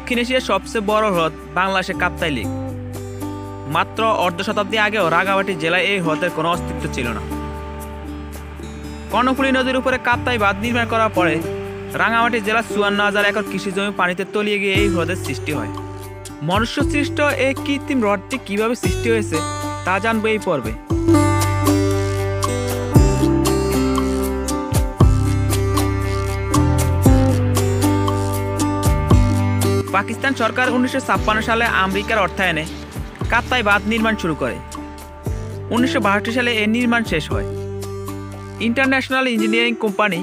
দক্ষিণ এশিয়ার সবচেয়ে বড় হ্রদ বাংলাদেশে কাপ্তাই লেক। মাত্র অর্ধ শতাব্দী আগেও রাঙামাটি জেলায় এই হ্রদের কোনো অস্তিত্ব ছিল না। কর্ণফুলী নদীর উপরে কাপ্তাই বাঁধ নির্মাণ করার পরে রাঙামাটি জেলার ৫৪,০০০ একর কৃষি জমি পানিতে তলিয়ে গিয়ে এই হ্রদের সৃষ্টি হয়। মনুষ্য সৃষ্ট এই কৃত্রিম হ্রদটি কিভাবে সৃষ্টি হয়েছে তা জানবো এই পর্বে। পাকিস্তান সরকার ১৯৫৬ সালে আমেরিকার অর্থায়নে কাপ্তাই বাঁধ নির্মাণ শুরু করে। ১৯৬২ সালে এর নির্মাণ শেষ হয়। ইন্টারন্যাশনাল ইঞ্জিনিয়ারিং কোম্পানি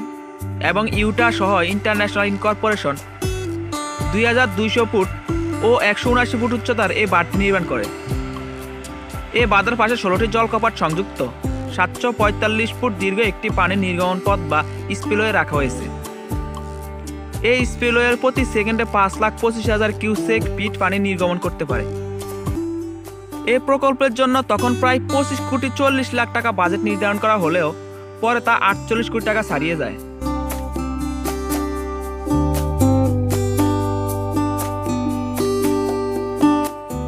এবং ইউটা সহ ইন্টারন্যাশনাল ইনকর্পোরেশন ২,২০০ ফুট ও ১৭৯ ফুট উচ্চতার এই বাঁধটি নির্মাণ করে। এই বাঁধের পাশে ১৬টি জলকপাট সংযুক্ত ৭৪৫ ফুট দীর্ঘ একটি পানির নির্গমন পথ বা স্পিলওয়ে রাখা হয়েছে। এই স্পিলওয়ের প্রতি সেকেন্ডে ৫,২৫,০০০ কিউসেক ফিট পানি নির্গমন করতে পারে। এই প্রকল্পের জন্য তখন প্রায় ২৫,৪০,০০,০০০ টাকা বাজেট নির্ধারণ করা হলেও পরে তা ৪৮ কোটি টাকা ছাড়িয়ে যায়।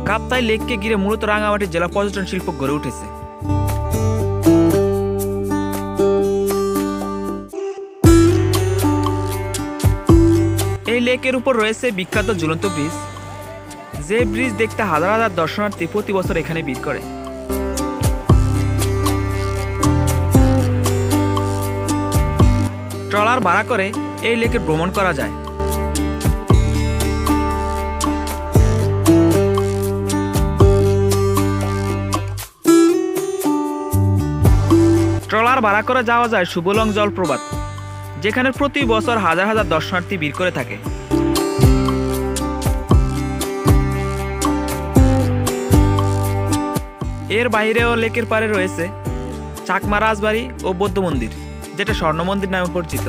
কাপ্তাই লেককে ঘিরে মূলত রাঙামাটি জেলা পর্যটন শিল্প গড়ে উঠেছে। এই লেকের উপর রয়েছে বিখ্যাত ঝুলন্ত ব্রিজ, যে ব্রিজ দেখতে হাজার হাজার দর্শনার্থী প্রতি বছর এখানে ভিড় করে। ট্রলার ভাড়া করে এই লেকে ভ্রমণ করা যায়। ট্রলার ভাড়া করে যাওয়া যায় সুবলং জলপ্রপাত, যেখানে প্রতি বছর হাজার হাজার দর্শনার্থী ভিড় করে থাকে। এর বাইরেও লেকের পাড়ে রয়েছে চাকমা রাজবাড়ি ও বৌদ্ধ মন্দির, যেটা স্বর্ণ মন্দির নামে পরিচিত।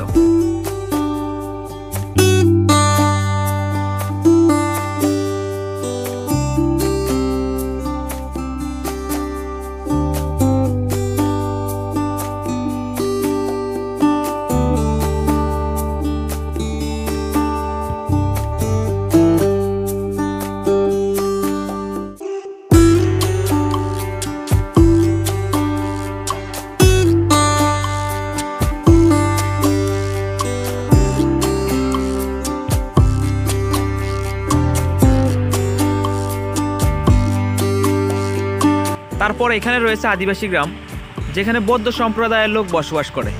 তারপর এখানে রয়েছে আদিবাসী গ্রাম, যেখানে বৌদ্ধ সম্প্রদায়ের লোক বসবাস করে।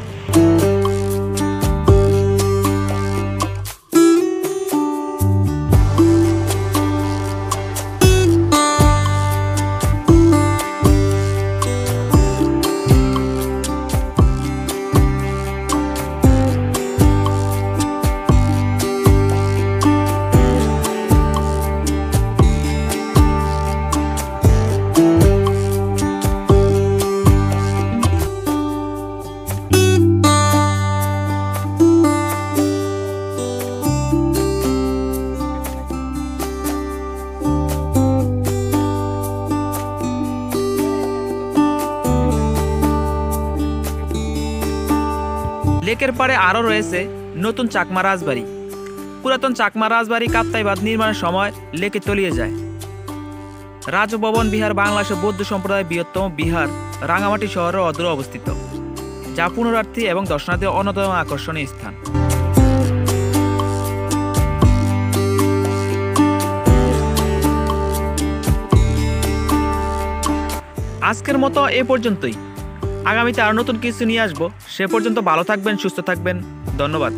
লেকের পাড়ে আরও রয়েছে নতুন চাকমা রাজবাড়ি। পুরাতন চাকমা রাজবাড়ি কাপ্তাই বাঁধ নির্মাণের সময় লেকে তলিয়ে যায়। রাজভবন বিহার বাংলাদেশের বৌদ্ধ সম্প্রদায়ের বৃহত্তম বিহার রাঙামাটি শহরের অদূরে অবস্থিত, যা পুনরার্থী এবং দর্শনার্থীর অন্যতম আকর্ষণীয় স্থান। আজকের মতো এ পর্যন্তই। আগামীতে আরও নতুন কিছু নিয়ে আসবো। সে পর্যন্ত ভালো থাকবেন, সুস্থ থাকবেন। ধন্যবাদ।